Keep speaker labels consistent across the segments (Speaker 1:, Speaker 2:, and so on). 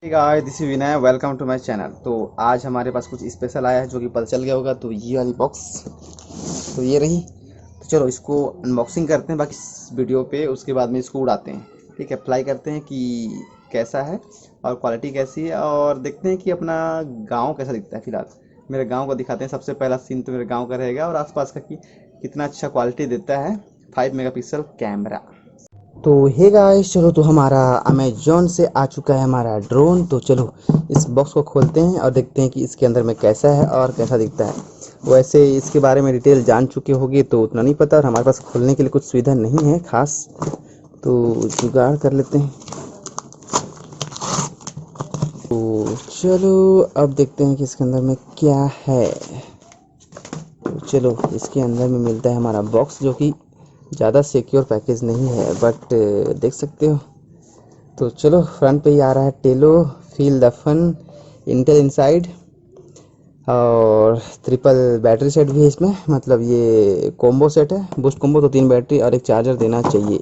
Speaker 1: Guys this is Vinay, welcome to my channel. तो आज हमारे पास कुछ स्पेशल आया है जो कि पता चल गया होगा। तो ये वाली बॉक्स तो ये रही। तो चलो इसको अनबॉक्सिंग करते हैं बाकी इस वीडियो पे, उसके बाद में इसको उड़ाते हैं। ठीक है, अप्लाई करते हैं कि कैसा है और क्वालिटी कैसी है, और देखते हैं कि अपना गांव कैसा दिखता है। फिलहाल मेरे गांव को दिखाते हैं। सबसे पहला सीन तो मेरे गांव का रहेगा और आसपास का कि कितना अच्छा क्वालिटी देता है 5 मेगापिक्सल कैमरा। तो हे गाइस, चलो तो हमारा अमेजोन से आ चुका है हमारा ड्रोन। तो चलो इस बॉक्स को खोलते हैं और देखते हैं कि इसके अंदर में कैसा है और कैसा दिखता है। वैसे इसके बारे में डिटेल जान चुके होंगे तो उतना नहीं पता, और हमारे पास खोलने के लिए कुछ सुविधा नहीं है खास। तो जुगाड़ कर लेते हैं। तो चलो अब देखते हैं कि इसके अंदर में क्या है। तो चलो इसके अंदर में मिलता है हमारा बॉक्स, जो कि ज़्यादा सिक्योर पैकेज नहीं है, बट देख सकते हो। तो चलो फ्रंट पे ही आ रहा है टेलो feel the fun Intel inside, और ट्रिपल बैटरी सेट भी है इसमें। मतलब ये कॉम्बो सेट है, बूस्ट कॉम्बो। तो 3 बैटरी और एक चार्जर देना चाहिए।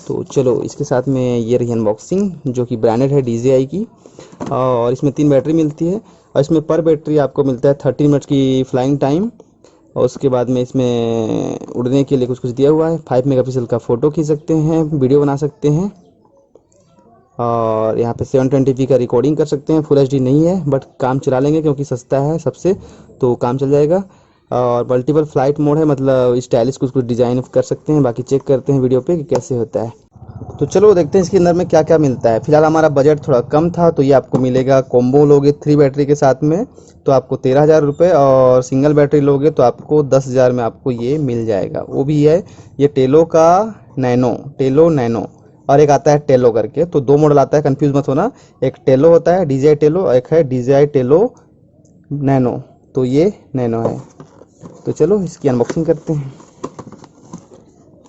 Speaker 1: तो चलो इसके साथ में ये रही अनबॉक्सिंग, जो कि ब्रांडेड है DJI की। और इसमें 3 बैटरी मिलती है, और इसमें पर बैटरी आपको मिलता है 30 मिनट की फ्लाइंग टाइम। और उसके बाद में इसमें उड़ने के लिए कुछ कुछ दिया हुआ है। 5 मेगापिक्सल का फ़ोटो खींच सकते हैं, वीडियो बना सकते हैं, और यहाँ पे 720p का रिकॉर्डिंग कर सकते हैं। फुल एचडी नहीं है, बट काम चला लेंगे क्योंकि सस्ता है सबसे, तो काम चल जाएगा। और मल्टीपल फ्लाइट मोड है, मतलब स्टाइलिश कुछ कुछ डिज़ाइन कर सकते हैं। बाकी चेक करते हैं वीडियो पे कि कैसे होता है। तो चलो देखते हैं इसके अंदर में क्या क्या मिलता है। फिलहाल हमारा बजट थोड़ा कम था, तो ये आपको मिलेगा कॉम्बो लोगे 3 बैटरी के साथ में तो आपको 13,000 रुपये, और सिंगल बैटरी लोगे तो आपको 10,000 में आपको ये मिल जाएगा। वो भी है ये टेलो का नैनो, टेलो नैनो। और एक आता है टेलो करके, तो 2 मॉडल आता है, कंफ्यूज मत होना। एक टेलो होता है DJI टेलो, और एक है DJI टेलो नैनो। तो ये नैनो है। तो चलो इसकी अनबॉक्सिंग करते हैं।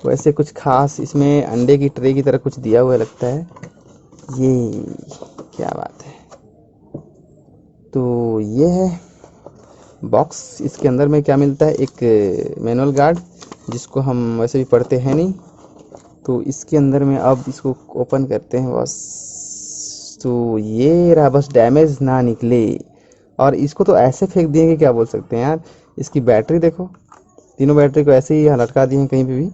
Speaker 1: वैसे कुछ खास इसमें अंडे की ट्रे की तरह कुछ दिया हुआ लगता है। ये क्या बात है। तो ये है बॉक्स। इसके अंदर में क्या मिलता है, एक मैनुअल गार्ड, जिसको हम वैसे भी पढ़ते हैं नहीं। तो इसके अंदर में अब इसको ओपन करते हैं बस। तो ये रहा, बस डैमेज ना निकले। और इसको तो ऐसे फेंक दिए कि क्या बोल सकते हैं यार। इसकी बैटरी देखो, तीनों बैटरी को ऐसे ही यहाँ लटका दिए हैं कहीं पे भी।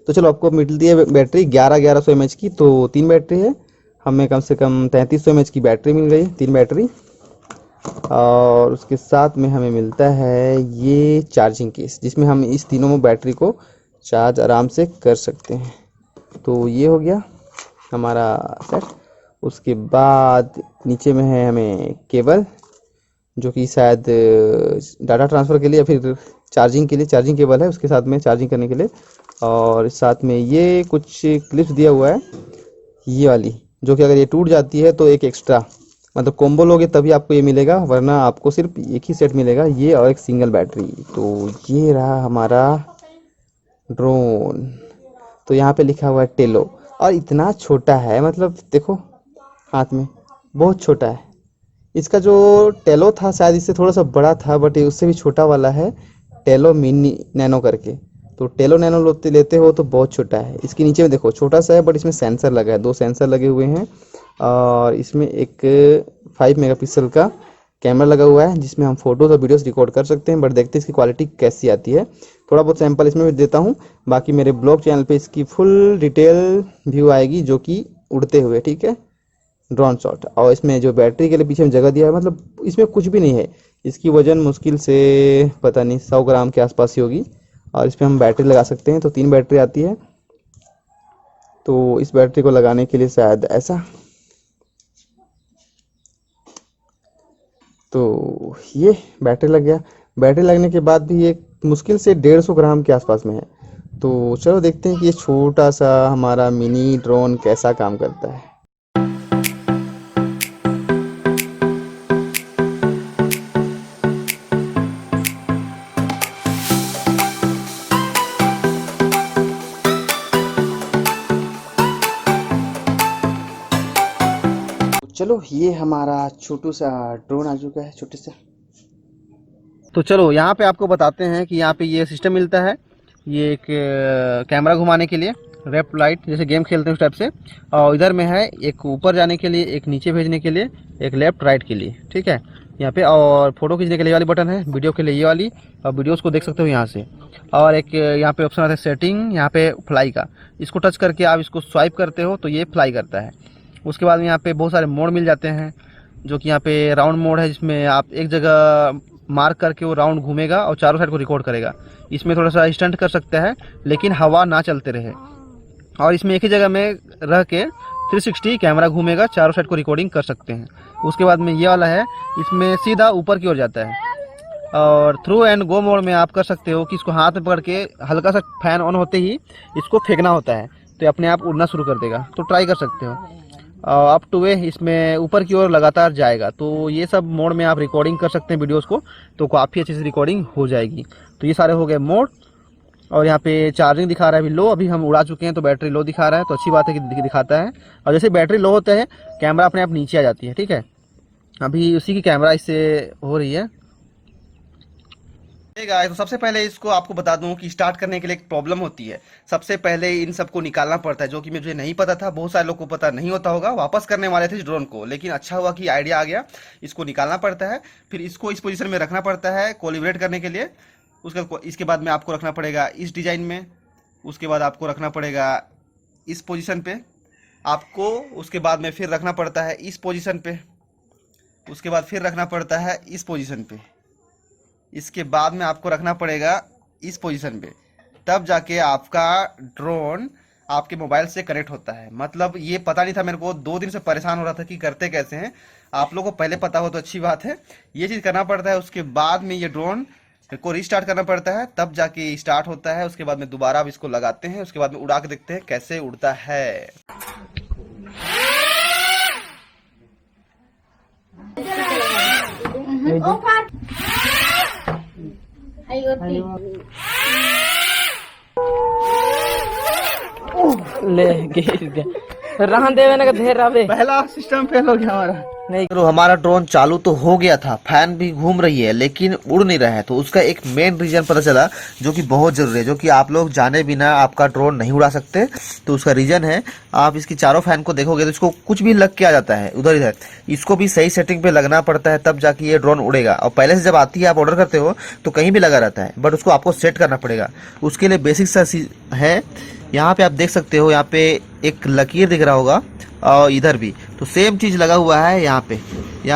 Speaker 1: तो चलो आपको मिलती है बैटरी 1100 mAh की। तो 3 बैटरी है, हमें कम से कम 3300 mAh की बैटरी मिल गई, 3 बैटरी। और उसके साथ में हमें मिलता है ये चार्जिंग केस, जिसमें हम इस तीनों बैटरी को चार्ज आराम से कर सकते हैं। तो ये हो गया हमारा सेट। उसके बाद नीचे में है हमें केबल, जो कि शायद डाटा ट्रांसफ़र के लिए या फिर चार्जिंग के लिए, चार्जिंग केबल है उसके साथ में चार्जिंग करने के लिए। और साथ में ये कुछ क्लिप्स दिया हुआ है, ये वाली, जो कि अगर ये टूट जाती है तो एक एक्स्ट्रा, मतलब कॉम्बो लोगे तभी आपको ये मिलेगा, वरना आपको सिर्फ एक ही सेट मिलेगा, ये और एक सिंगल बैटरी। तो ये रहा हमारा ड्रोन। तो यहाँ पे लिखा हुआ है टेलो, और इतना छोटा है, मतलब देखो हाथ में, बहुत छोटा है। इसका जो टेलो था शायद इससे थोड़ा सा बड़ा था, बट ये उससे भी छोटा वाला है, टेलो मिनी नैनो करके। तो टेलो नैनो लेते लेते हो तो बहुत छोटा है। इसके नीचे में देखो छोटा सा है, बट इसमें सेंसर लगा है, 2 सेंसर लगे हुए हैं। और इसमें एक 5 मेगापिक्सल का कैमरा लगा हुआ है, जिसमें हम फोटोज और वीडियोस रिकॉर्ड कर सकते हैं। बट देखते हैं इसकी क्वालिटी कैसी आती है। थोड़ा बहुत सैंपल इसमें भी देता हूँ। बाकी मेरे ब्लॉग चैनल पे इसकी फुल डिटेल व्यू आएगी, जो कि उड़ते हुए, ठीक है, ड्रोन शॉट। और इसमें जो बैटरी के लिए पीछे में जगह दिया है, मतलब इसमें कुछ भी नहीं है। इसकी वजन मुश्किल से पता नहीं 100 ग्राम के आसपास ही होगी। और इस पर हम बैटरी लगा सकते हैं, तो 3 बैटरी आती है। तो इस बैटरी को लगाने के लिए शायद ऐसा। तो ये बैटरी लग गया। बैटरी लगने के बाद भी ये मुश्किल से 150 ग्राम के आसपास में है। तो चलो देखते हैं कि ये छोटा सा हमारा मिनी ड्रोन कैसा काम करता है। चलो ये हमारा छोटू सा ड्रोन आ चुका है, छोटे सा। तो चलो यहाँ पे आपको बताते हैं कि यहाँ पे ये सिस्टम मिलता है। ये एक कैमरा घुमाने के लिए, लेफ्ट राइट, जैसे गेम खेलते हैं उस टाइप से। और इधर में है एक ऊपर जाने के लिए, एक नीचे भेजने के लिए, एक लेफ्ट राइट के लिए, ठीक है यहाँ पे। और फोटो खींचने के लिए ये वाली बटन है, वीडियो के लिए ये वाली, और वीडियोस को देख सकते हो यहाँ से। और एक यहाँ पे ऑप्शन आता है सेटिंग, यहाँ पे फ्लाई का, इसको टच करके आप इसको स्वाइप करते हो तो ये फ्लाई करता है। उसके बाद में यहाँ पे बहुत सारे मोड मिल जाते हैं, जो कि यहाँ पे राउंड मोड है, जिसमें आप एक जगह मार्क करके वो राउंड घूमेगा और चारों साइड को रिकॉर्ड करेगा। इसमें थोड़ा सा स्टंट कर सकता है, लेकिन हवा ना चलते रहे। और इसमें एक ही जगह में रह के 360 कैमरा घूमेगा, चारों साइड को रिकॉर्डिंग कर सकते हैं। उसके बाद में ये वाला है, इसमें सीधा ऊपर की ओर जाता है। और थ्रू एंड गो मोड में आप कर सकते हो कि इसको हाथ में पकड़ के हल्का सा फैन ऑन होते ही इसको फेंकना होता है, तो अपने आप उड़ना शुरू कर देगा। तो ट्राई कर सकते हो। अप टू वे इसमें ऊपर की ओर लगातार जाएगा। तो ये सब मोड में आप रिकॉर्डिंग कर सकते हैं वीडियोस को, तो काफ़ी अच्छे से रिकॉर्डिंग हो जाएगी। तो ये सारे हो गए मोड। और यहाँ पे चार्जिंग दिखा रहा है अभी लो, अभी हम उड़ा चुके हैं तो बैटरी लो दिखा रहा है, तो अच्छी बात है कि दिखाता है। और जैसे बैटरी लो होता है कैमरा अपने आप नीचे आ जाती है, ठीक है। अभी उसी की कैमरा इससे हो रही है। गाइस, तो सबसे पहले इसको आपको बता दूं कि स्टार्ट करने के लिए एक प्रॉब्लम होती है। सबसे पहले इन सबको निकालना पड़ता है, जो कि मुझे नहीं पता था, बहुत सारे लोग को पता नहीं होता होगा। वापस करने वाले थे इस ड्रोन को, लेकिन अच्छा हुआ कि आइडिया आ गया। इसको निकालना पड़ता है, फिर इसको इस पोजीशन में रखना पड़ता है कोलिब्रेट करने के लिए। इसके बाद में आपको रखना पड़ेगा इस डिजाइन में, उसके बाद आपको रखना पड़ेगा इस पोजीशन पे आपको, उसके बाद में फिर रखना पड़ता है इस पोजीशन पे, उसके बाद फिर रखना पड़ता है इस पोजीशन पे, इसके बाद में आपको रखना पड़ेगा इस पोजीशन पे। तब जाके आपका ड्रोन आपके मोबाइल से कनेक्ट होता है। मतलब ये पता नहीं था मेरे को, 2 दिन से परेशान हो रहा था कि करते कैसे हैं। आप लोगों को पहले पता हो तो अच्छी बात है। ये चीज़ करना पड़ता है, उसके बाद में ये ड्रोन को रीस्टार्ट करना पड़ता है, तब जाके स्टार्ट होता है। उसके बाद में दोबारा आप इसको लगाते हैं, उसके बाद में उड़ा के देखते हैं कैसे उड़ता है।
Speaker 2: ले गिर गया, रहन देवे ना ढेर रहे।
Speaker 1: पहला सिस्टम फेल हो गया हमारा।
Speaker 2: नहीं,
Speaker 3: चलो हमारा ड्रोन चालू तो हो गया था, फैन भी घूम रही है, लेकिन उड़ नहीं रहा है। तो उसका एक मेन रीजन पता चला, जो कि बहुत जरूरी है, जो कि आप लोग जाने बिना आपका ड्रोन नहीं उड़ा सकते। तो उसका रीजन है, आप इसकी चारों फैन को देखोगे तो इसको कुछ भी लग के आ जाता है उधर इधर। इसको भी सही सेटिंग पे लगना पड़ता है, तब जाके ये ड्रोन उड़ेगा। और पहले से जब आती है, आप ऑर्डर करते हो तो कहीं भी लगा रहता है, बट उसको आपको सेट करना पड़ेगा। उसके लिए बेसिक सा है, यहाँ पे आप देख सकते हो, यहाँ पे एक लकीर दिख रहा होगा, और इधर भी तो सेम चीज लगा हुआ है। यहाँ पे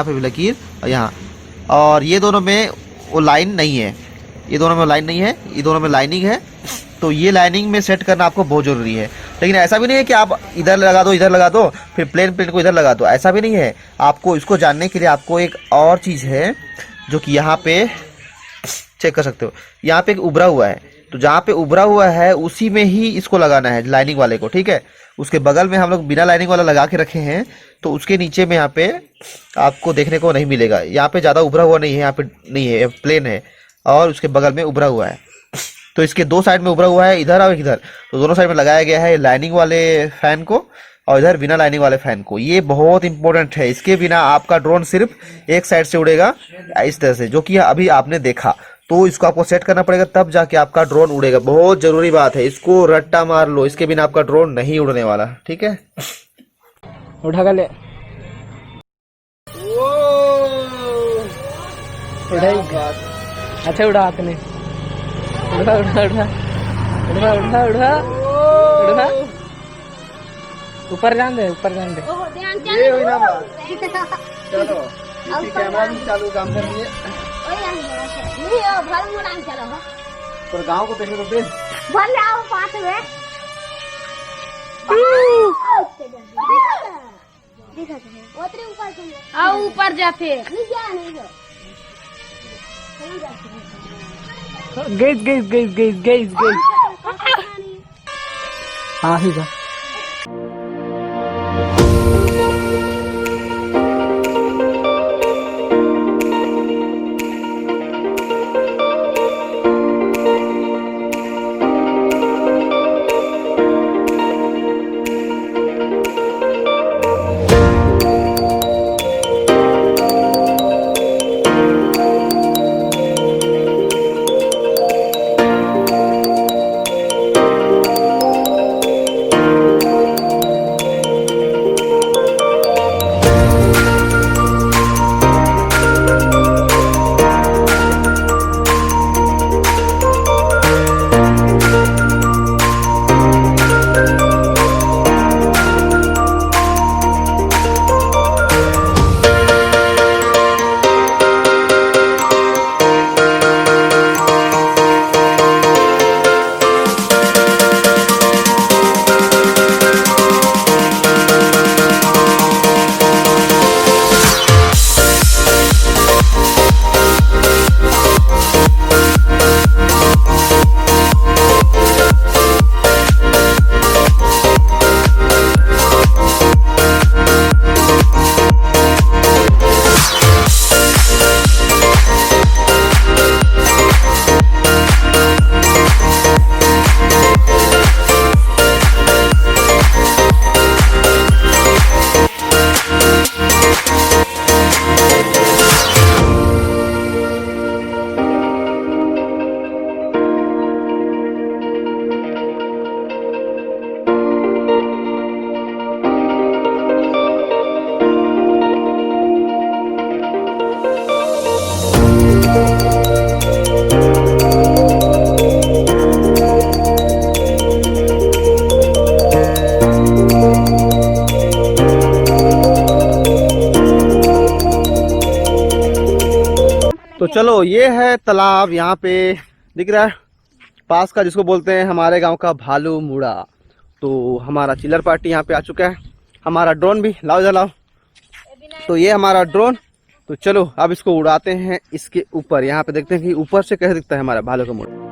Speaker 3: भी लकीर, और यहाँ, और ये दोनों में वो लाइन नहीं है, ये दोनों में लाइन नहीं है, ये दोनों में लाइनिंग है। तो ये लाइनिंग में सेट करना आपको बहुत जरूरी है। लेकिन ऐसा भी नहीं है कि आप इधर लगा दो, इधर लगा दो, फिर प्लेन को इधर लगा दो, ऐसा भी नहीं है। आपको इसको जानने के लिए आपको एक और चीज है, जो कि यहाँ पे चेक कर सकते हो। यहाँ पे एक उभरा हुआ है, तो जहाँ पे उभरा हुआ है उसी में ही इसको लगाना है, लाइनिंग वाले को, ठीक है। उसके बगल में हम लोग बिना लाइनिंग वाला लगा के रखे हैं, तो उसके नीचे में यहाँ पे आपको देखने को नहीं मिलेगा। यहाँ पे ज़्यादा उभरा हुआ नहीं है, यहाँ पे नहीं है, प्लेन है, और उसके बगल में उभरा हुआ है। तो इसके 2 साइड में उभरा हुआ है, इधर और इधर, तो दोनों साइड में लगाया गया है लाइनिंग वाले फैन को, और इधर बिना लाइनिंग वाले फैन को। ये बहुत इंपॉर्टेंट है, इसके बिना आपका ड्रोन सिर्फ एक साइड से उड़ेगा, इस तरह से, जो कि अभी आपने देखा। तो इसको आपको सेट करना पड़ेगा, तब जाके आपका ड्रोन उड़ेगा। बहुत जरूरी बात है, इसको रट्टा मार लो, इसके बिना आपका ड्रोन नहीं उड़ने वाला, ठीक है।
Speaker 2: उठा कर ले, अच्छा उड़ा हाथ में, उड़ा उड़ा उड़ा उड़ा उड़ा उड़ा उड़ा, ऊपर जान दे, ऊपर जान दे।
Speaker 1: ये हुई ना बात। चलो इसी कैमरा भी चालू काम कर लिए, पर गाँव को देखने तो दे।
Speaker 4: ऊपर जाते
Speaker 2: gas gas gas gas gas gas, हाँ ही था।
Speaker 3: तो चलो, ये है तालाब, यहाँ पे दिख रहा है पास का, जिसको बोलते हैं हमारे गांव का भालू मुड़ा। तो हमारा चिल्लर पार्टी यहाँ पे आ चुका है, हमारा ड्रोन भी लाओ जलाओ। तो ये हमारा ड्रोन, तो चलो अब इसको उड़ाते हैं इसके ऊपर। यहाँ पे देखते हैं कि ऊपर से कैसे दिखता है हमारा भालू का मुड़ा।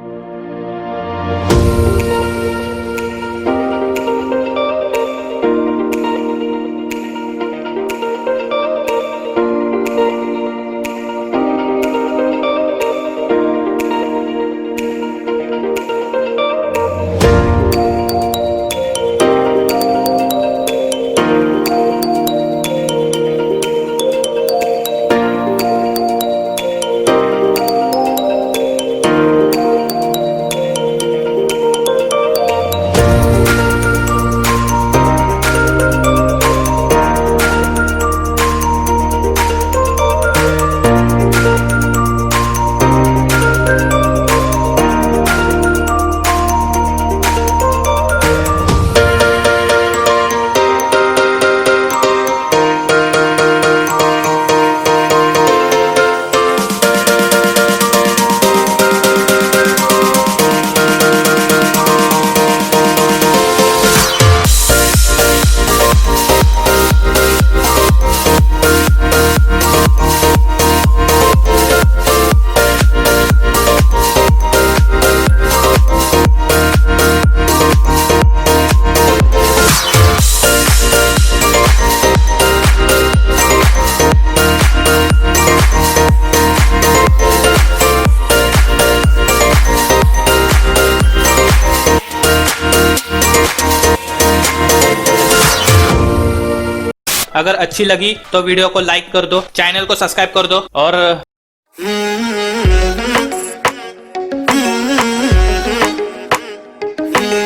Speaker 4: अगर अच्छी लगी तो वीडियो को लाइक कर दो, चैनल को सब्सक्राइब कर दो और